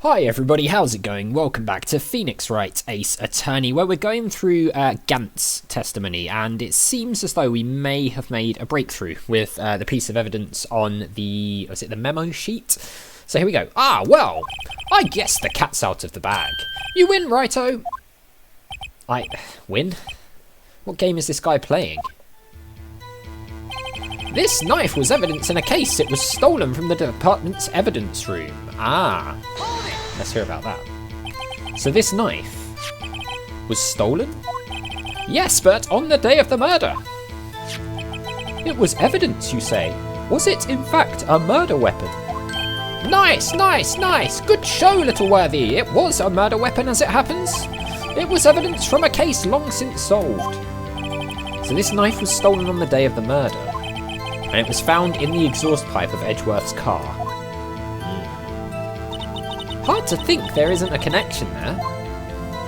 Hi everybody, how's it going? Welcome back to Phoenix Wright, Ace Attorney, where we're going through Gant's testimony, and it seems as though we may have made a breakthrough with the piece of evidence on the memo sheet? So here we go. Ah, well, I guess the cat's out of the bag. You win, righto. I win? What game is this guy playing? This knife was evidence in a case. It was stolen from the department's evidence room. Ah, let's hear about that. So this knife was stolen? Yes, but on the day of the murder. It was evidence, you say? Was it, in fact, a murder weapon? Nice, nice, nice. Good show, little worthy. It was a murder weapon, as it happens. It was evidence from a case long since solved. So this knife was stolen on the day of the murder, and it was found in the exhaust pipe of Edgeworth's car. Hard to think there isn't a connection there.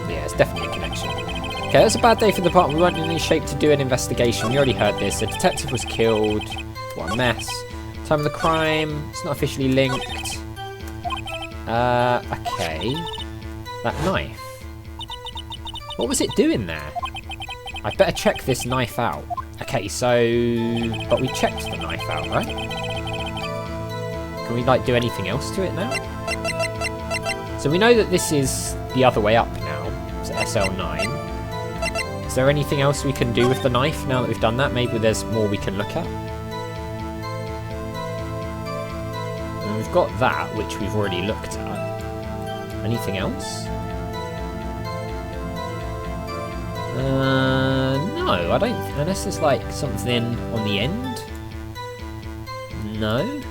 Yeah, it's definitely a connection. Okay, that's a bad day for the department. We weren't in any shape to do an investigation. We already heard this. A detective was killed. What a mess. Time of the crime. It's not officially linked. Okay. That knife. What was it doing there? I better check this knife out. Okay, so... But we checked the knife out, right? Can we, like, do anything else to it now? So we know that this is the other way up now. It's SL9. Is there anything else we can do with the knife now that we've done that? Maybe there's more we can look at. And we've got that, which we've already looked at. Anything else? No, I don't. Unless there's like something on the end. No.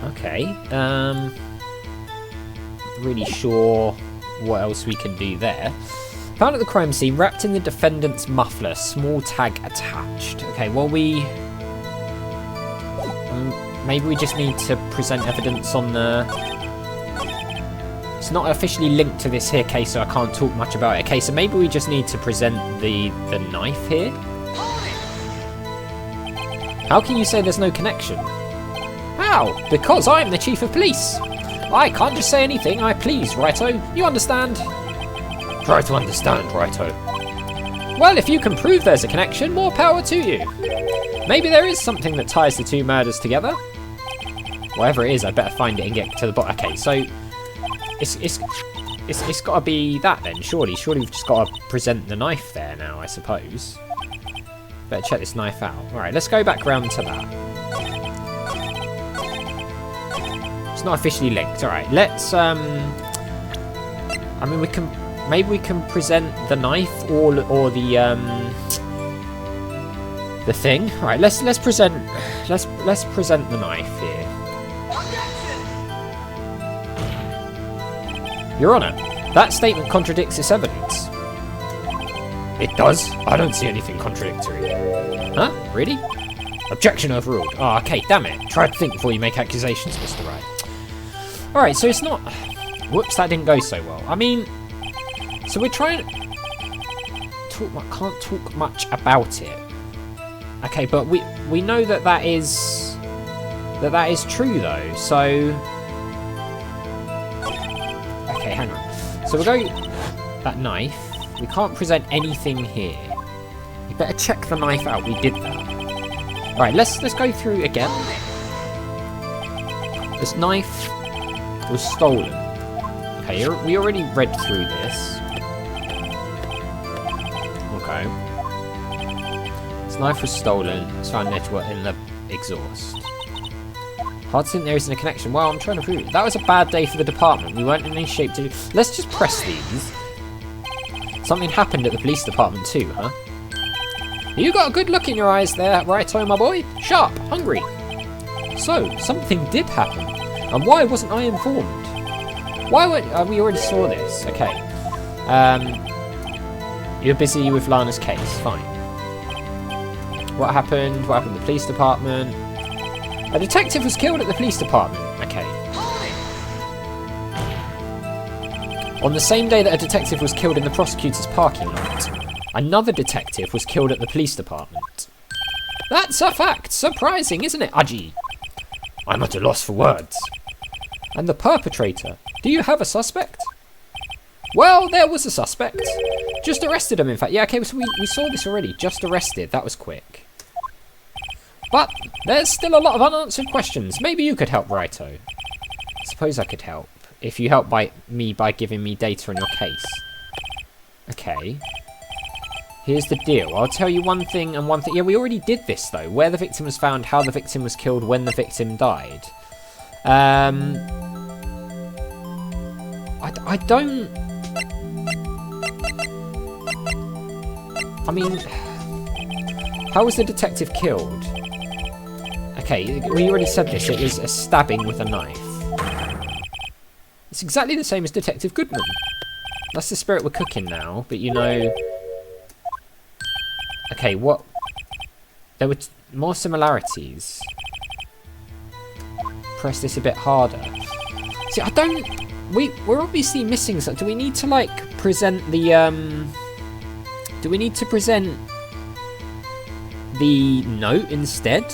Okay. Not really sure what else we can do there. Found at the crime scene, wrapped in the defendant's muffler, small tag attached. Okay, well maybe we just need to present evidence on the... It's not officially linked to this here case, so I can't talk much about it. Okay, so maybe we just need to present the knife here. How can you say there's no connection? How? Because I'm the chief of police. I can't just say anything I please, righto. You understand? Try to understand, righto. Well, if you can prove there's a connection, more power to you. Maybe there is something that ties the two murders together. Whatever it is, I better find it and get to the bottom. Okay, so it's got to be that then, surely. Surely we've just got to present the knife there now, I suppose. Better check this knife out. All right, let's go back round to that. It's not officially linked. All right, let's. I mean, we can. Maybe we can present the knife or the thing. All right, let's present. Let's present the knife here. Your Honour, that statement contradicts this evidence. It does? I don't see anything contradictory. Huh? Really? Objection overruled. Oh, okay, damn it. Try to think before you make accusations, Mr. Wright. Alright, so it's not... Whoops, that didn't go so well. I mean... So we're trying... Can't talk much about it. Okay, but we know that that is true, though, so... Okay, hang on. So we'll go... That knife. We can't present anything here. You better check the knife out. We did that. Alright, let's go through again. This knife was stolen. Okay, we already read through this. Okay. This knife was stolen. It's found in the exhaust. Hard to think there isn't a connection. Well, I'm trying to prove it. That was a bad day for the department. We weren't in any shape to... Let's just press these. Something happened at the police department too, huh? You got a good look in your eyes there, righto, my boy. Sharp, hungry. So, something did happen. And why wasn't I informed? Why weren't... we already saw this. Okay. You're busy with Lana's case. Fine. What happened? What happened at the police department? A detective was killed at the police department. Okay. On the same day that a detective was killed in the prosecutor's parking lot, another detective was killed at the police department. That's a fact. Surprising, isn't it, Aji? I'm at a loss for words. And the perpetrator. Do you have a suspect? Well, there was a suspect. Just arrested him, in fact. Yeah, okay, so we saw this already. Just arrested. That was quick. But there's still a lot of unanswered questions. Maybe you could help, Raito. I suppose I could help. If you help by giving me data on your case. Okay. Here's the deal. I'll tell you one thing and one thing. Yeah, we already did this, though. Where the victim was found, how the victim was killed, when the victim died. I don't... I mean... How was the detective killed? Okay, we already said this. It was a stabbing with a knife. It's exactly the same as Detective Goodman. That's the spirit we're cooking now, but you know... Okay, what... There were more similarities. Press this a bit harder. See, I don't... We're obviously missing something. Do we need to, like, present the, Do we need to present the note instead?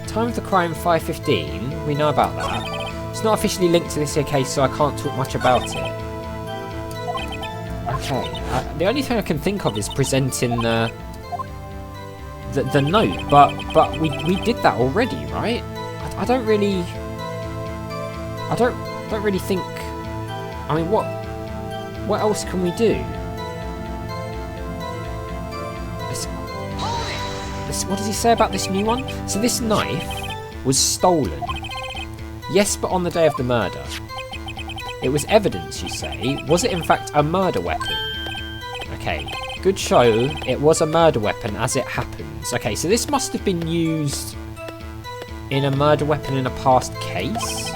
Time of the crime, 5:15. We know about that. It's not officially linked to this here case, so I can't talk much about it. Okay. The only thing I can think of is presenting the note, but we did that already, right? I don't really think. I mean, what else can we do? What does he say about this new one? So this knife was stolen. Yes, but on the day of the murder. It was evidence, you say. Was it in fact a murder weapon? Okay, good show. It was a murder weapon as it happens. Okay, so this must have been used in a murder weapon in a past case?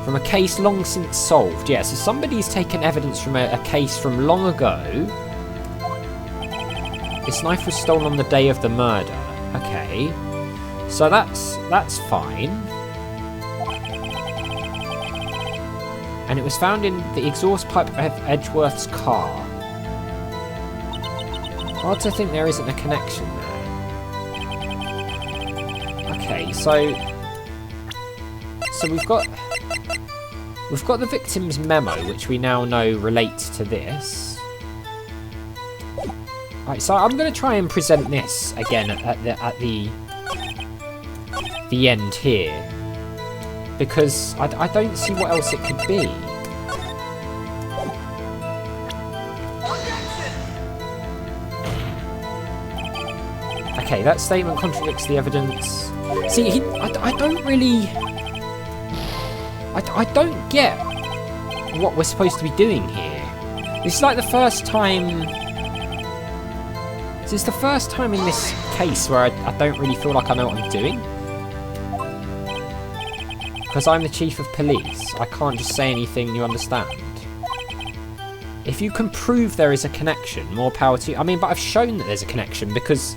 From a case long since solved. Yeah, so somebody's taken evidence from a case from long ago. This knife was stolen on the day of the murder. Okay. So that's fine. And it was found in the exhaust pipe of Edgeworth's car. Hard to think there isn't a connection there. Okay, so we've got the victim's memo, which we now know relates to this. Right, so I'm going to try and present this again at the end here, because I don't see what else it could be. Okay, that statement contradicts the evidence. See, I don't really... I don't get what we're supposed to be doing here. This is like the first time... This is the first time in this case where I don't really feel like I know what I'm doing. Because I'm the chief of police. I can't just say anything, you understand? If you can prove there is a connection, more power to you. I mean, but I've shown that there's a connection because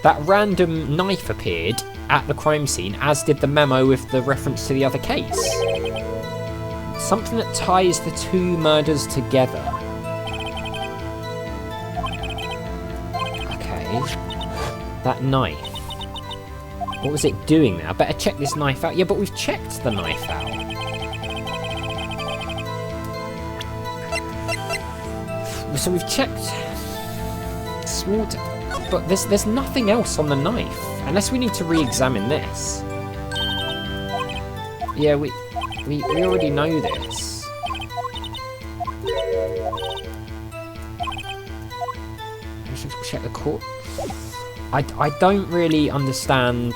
that random knife appeared at the crime scene, as did the memo with the reference to the other case. Something that ties the two murders together. Okay. That knife. What was it doing there? I better check this knife out. Yeah, but we've checked the knife out. So we've checked... But there's nothing else on the knife. Unless we need to re-examine this. Yeah, we already know this. Let's check the court. I don't really understand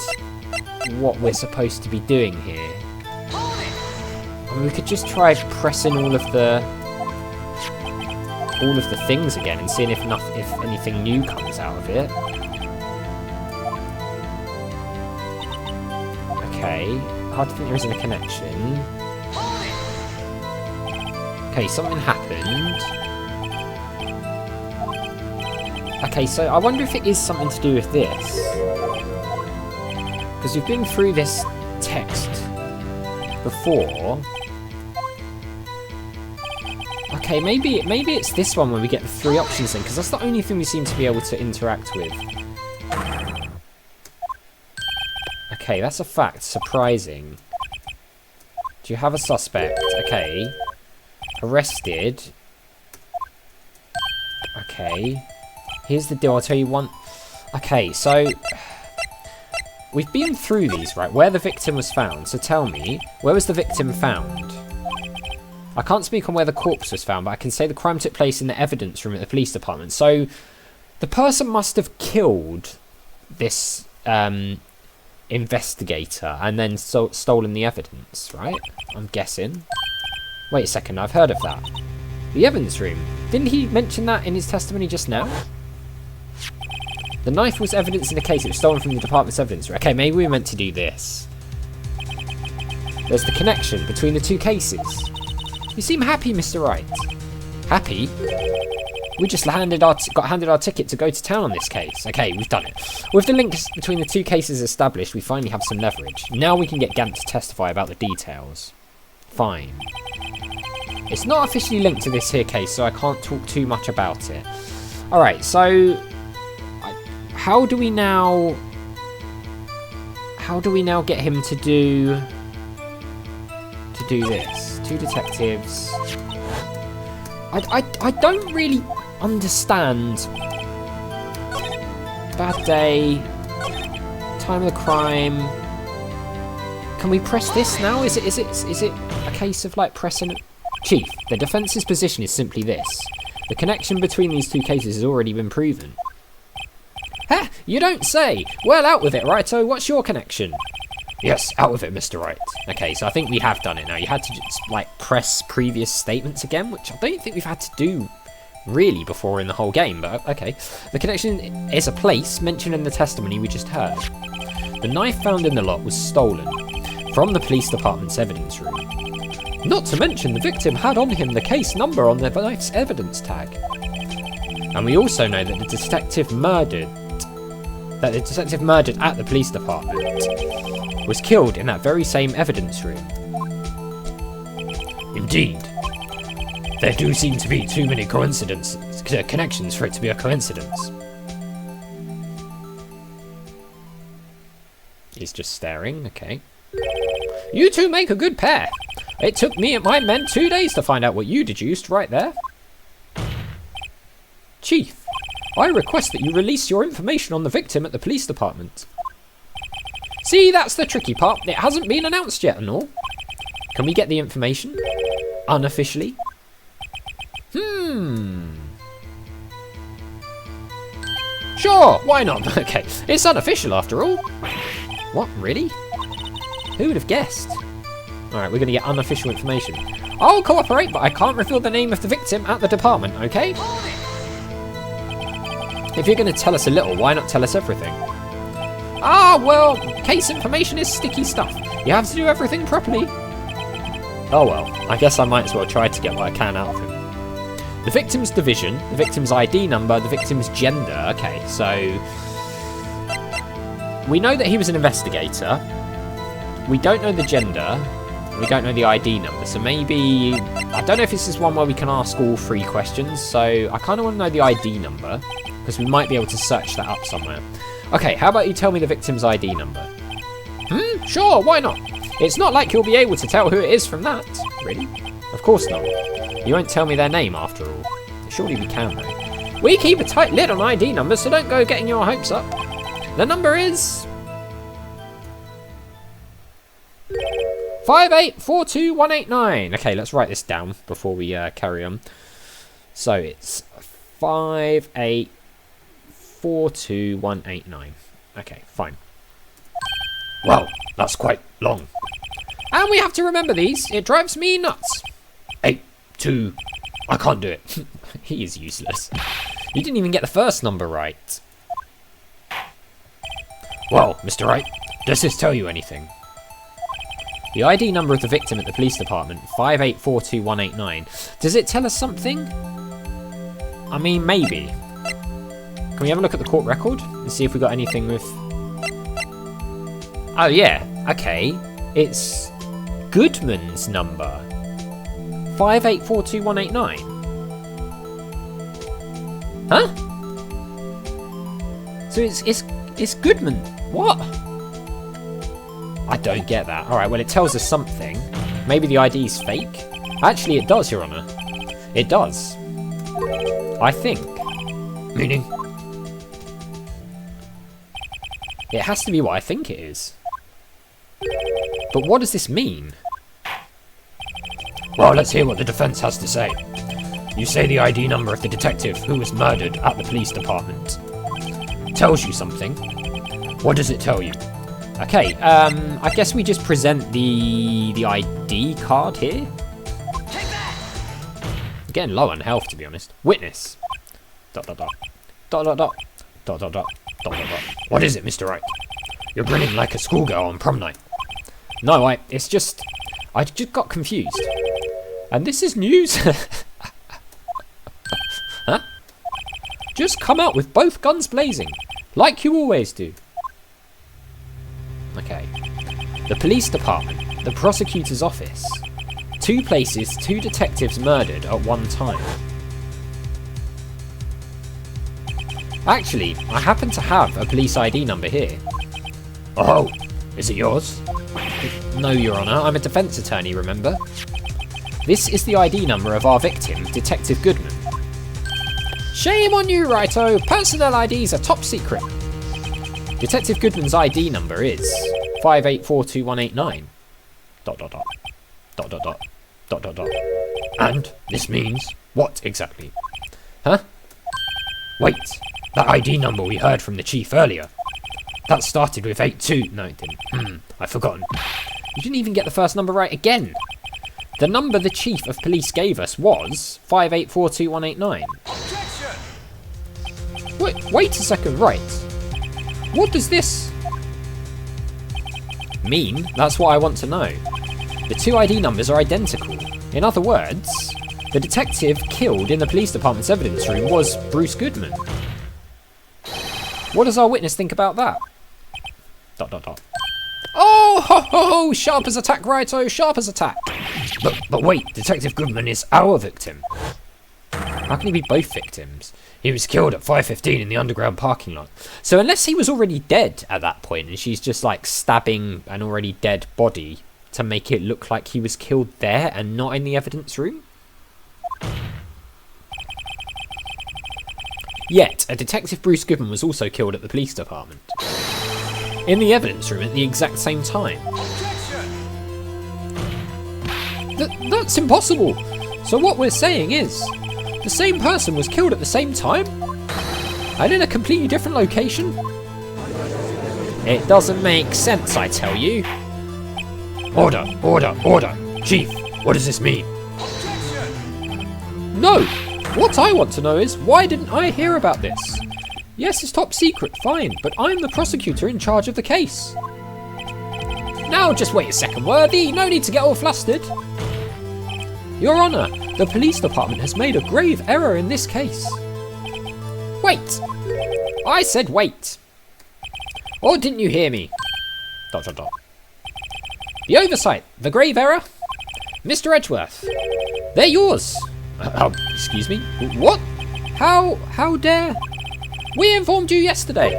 what we're supposed to be doing here. I mean, we could just try pressing all of the things again and seeing if anything new comes out of it. Okay, hard to think there isn't a connection. Okay, something happened. Okay, so I wonder if it is something to do with this. Because we've been through this text before. Okay, maybe it's this one where we get the three options in, because that's the only thing we seem to be able to interact with. Okay, that's a fact. Surprising. Do you have a suspect? Okay. Arrested. Okay. Here's the deal. I'll tell you one. Okay, so we've been through these, right? Where the victim was found. So tell me, where was the victim found? I can't speak on where the corpse was found, but I can say the crime took place in the evidence room at the police department. So the person must have killed this investigator and then stolen the evidence, right? I'm guessing. Wait a second, I've heard of that. The evidence room. Didn't he mention that in his testimony just now? The knife was evidence in the case. It was stolen from the department's evidence room. Okay, maybe we meant to do this. There's the connection between the two cases. You seem happy, Mr. Wright. Happy? We just got handed our ticket to go to town on this case. Okay, we've done it. With the links between the two cases established, we finally have some leverage. Now we can get Gant to testify about the details. Fine. It's not officially linked to this here case, so I can't talk too much about it. Alright, so how do we now get him to do this? Two detectives. I don't really understand. Bad day. Time of the crime. Can we press this now? Is it a case of like pressing it? Chief, the defence's position is simply this. The connection between these two cases has already been proven. Ha! You don't say! Well, out with it, righto. What's your connection? Yes, out with it, Mr. Wright. Okay, so I think we have done it now. You had to just, like, press previous statements again, which I don't think we've had to do, really, before in the whole game, but okay. The connection is a place mentioned in the testimony we just heard. The knife found in the lot was stolen from the police department's evidence room. Not to mention the victim had on him the case number on the knife's evidence tag. And we also know that the detective murdered at the police department was killed in that very same evidence room. Indeed. There do seem to be too many connections for it to be a coincidence. He's just staring, okay. You two make a good pair. It took me and my men 2 days to find out what you deduced right there. Chief, I request that you release your information on the victim at the police department. See, that's the tricky part. It hasn't been announced yet and all. Can we get the information? Unofficially? Sure, why not? Okay, it's unofficial after all. What, really? Who would have guessed? Alright, we're going to get unofficial information. I'll cooperate, but I can't reveal the name of the victim at the department, okay? If you're going to tell us a little, why not tell us everything? Ah, well, case information is sticky stuff. You have to do everything properly. Oh well, I guess I might as well try to get what I can out of him. The victim's division, the victim's ID number, the victim's gender. Okay, so we know that he was an investigator. We don't know the gender. We don't know the ID number. So maybe, I don't know if this is one where we can ask all 3 questions. So I kind of want to know the ID number, because we might be able to search that up somewhere. Okay, how about you tell me the victim's ID number? Sure, why not? It's not like you'll be able to tell who it is from that. Really? Of course not. You won't tell me their name after all. Surely we can, though. We keep a tight lid on ID numbers, so don't go getting your hopes up. The number is 5842189. Okay, let's write this down before we carry on. So it's 5842189. Okay, fine. Well, that's quite long. And we have to remember these. It drives me nuts. 82. I can't do it. He is useless. You didn't even get the first number right. Well, Mr. Wright, does this tell you anything? The ID number of the victim at the police department, 5842189. Does it tell us something? I mean, maybe. Can we have a look at the court record and see if we got anything with... Oh, yeah. Okay. It's Goodman's number. 5842189. Huh? So it's Goodman. What? I don't get that. Alright, well, it tells us something. Maybe the ID's fake? Actually, it does, Your Honour. It does. I think. Meaning? It has to be what I think it is. But what does this mean? Well, let's hear what the defence has to say. You say the ID number of the detective who was murdered at the police department tells you something. What does it tell you? Okay, I guess we just present the ID card here. Take that! I'm getting low on health, to be honest. Witness. ... What is it, Mr. Wright? You're grinning like a schoolgirl on prom night. No, I just got confused. And this is news. Huh? Just come out with both guns blazing, like you always do. Okay. The police department, the prosecutor's office. 2 places, 2 detectives murdered at one time. Actually, I happen to have a police ID number here. Oh, is it yours? No, Your Honour, I'm a defence attorney, remember? This is the ID number of our victim, Detective Goodman. Shame on you, Righto! Personal IDs are top secret. Detective Goodman's ID number is 5842189. ... And this means what exactly? Huh? Wait, that ID number we heard from the chief earlier. That started with 82. No, it didn't. I've forgotten. You didn't even get the first number right again. The number the chief of police gave us was 5842189. Wait a second, right. What does this mean? That's what I want to know. The 2 ID numbers are identical. In other words, the detective killed in the police department's evidence room was Bruce Goodman. What does our witness think about that? ... Oh, ho, ho, ho, sharp as attack, Righto, sharp as attack. But wait, Detective Goodman is our victim. How can he be both victims? He was killed at 5:15 in the underground parking lot. So unless he was already dead at that point and she's just like stabbing an already dead body to make it look like he was killed there and not in the evidence room? Yet, a Detective Bruce Goodman was also killed at the police department. In the evidence room at the exact same time. That's impossible! So what we're saying is, the same person was killed at the same time? And in a completely different location? It doesn't make sense, I tell you. Order, order, order. Chief, what does this mean? No! What I want to know is, why didn't I hear about this? Yes, it's top secret, fine, but I'm the prosecutor in charge of the case. Now just wait a second, Worthy, no need to get all flustered. Your Honour, the police department has made a grave error in this case. Wait! I said wait. Or didn't you hear me? ... The oversight, the grave error? Mr. Edgeworth, they're yours. Excuse me? What? How dare? We informed you yesterday.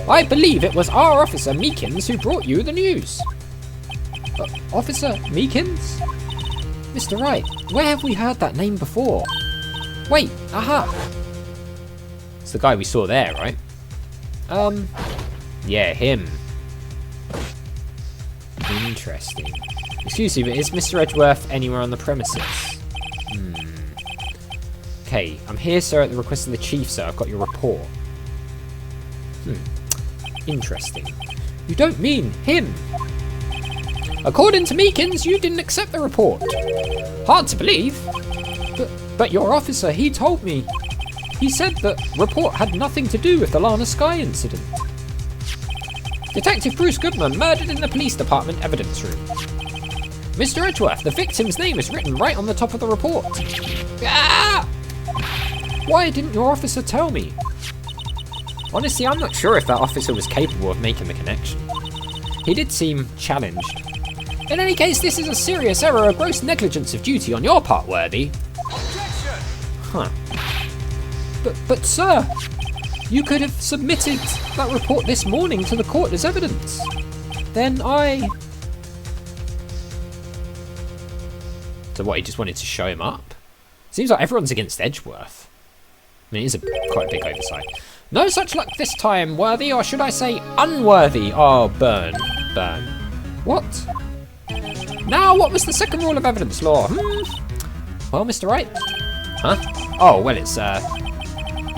I believe it was our officer Meekins who brought you the news. Officer Meekins? Mr. Wright, where have we heard that name before? Wait, aha! It's the guy we saw there, right? Yeah, him. Interesting. Excuse me, but is Mr. Edgeworth anywhere on the premises? Okay, I'm here, sir, at the request of the chief, sir. I've got your report. Interesting. You don't mean him? According to Meekins, you didn't accept the report. Hard to believe. But your officer, he told me. He said that report had nothing to do with the Lana Sky incident. Detective Bruce Goodman murdered in the police department evidence room. Mr. Edgeworth, the victim's name is written right on the top of the report. Ah! Why didn't your officer tell me? Honestly, I'm not sure if that officer was capable of making the connection. He did seem challenged. In any case, this is a serious error of gross negligence of duty on your part, Worthy. Huh. But sir, you could have submitted that report this morning to the court as evidence. Then So what, he just wanted to show him up? Seems like everyone's against Edgeworth. I mean, it is quite a big oversight. No such luck this time, worthy, or should I say unworthy? Oh, burn. Burn. What? Now, what was the second rule of evidence law? Well, Mr. Wright? Huh? Oh, well, it's,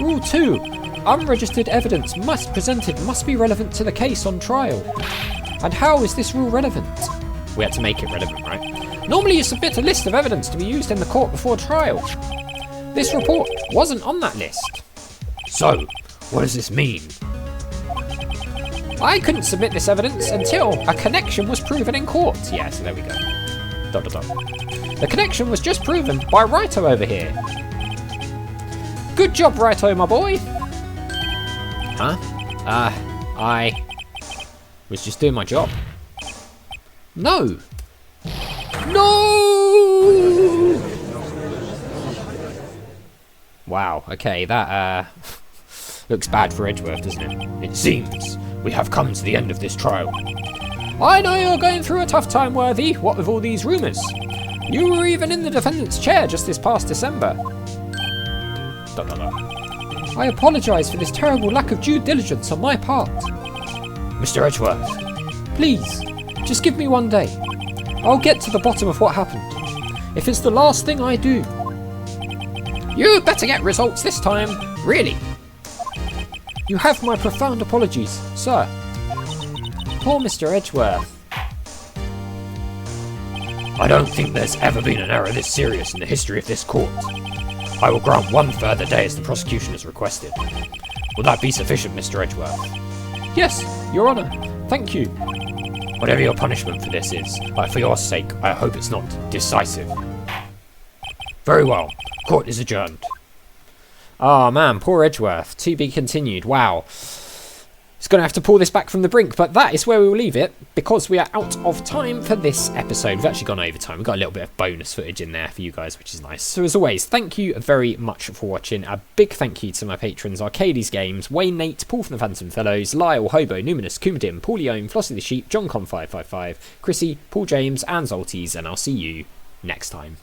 Rule 2. Unregistered evidence must be relevant to the case on trial. And how is this rule relevant? We had to make it relevant, right? Normally you submit a list of evidence to be used in the court before trial. This report wasn't on that list. So, what does this mean? I couldn't submit this evidence until a connection was proven in court. Yeah, so there we go. ... The connection was just proven by Raito over here. Good job, Raito, my boy. Huh? I was just doing my job. No! No! Wow, okay, that, looks bad for Edgeworth, doesn't it? It seems we have come to the end of this trial. I know you're going through a tough time, Worthy, what with all these rumours. You were even in the defendant's chair just this past December. ... I apologise for this terrible lack of due diligence on my part. Mr. Edgeworth. Please, just give me one day. I'll get to the bottom of what happened. If it's the last thing I do. You better get results this time, really. You have my profound apologies, sir. Poor Mr. Edgeworth. I don't think there's ever been an error this serious in the history of this court. I will grant one further day as the prosecution has requested. Will that be sufficient, Mr. Edgeworth? Yes, Your Honour. Thank you. Whatever your punishment for this is, for your sake, I hope it's not decisive. Very well. Court is adjourned. Oh man, poor Edgeworth. To be continued. Wow. It's going to have to pull this back from the brink, but that is where we will leave it because we are out of time for this episode. We've actually gone over time. We've got a little bit of bonus footage in there for you guys, which is nice. So as always, thank you very much for watching. A big thank you to my patrons, Arcades Games, Wayne Nate, Paul from the Phantom Fellows, Lyle, Hobo, Numinous, Kumadim, Paulione, Flossie the Sheep, JohnCon555, Chrissy, Paul James, and Zolties, and I'll see you next time.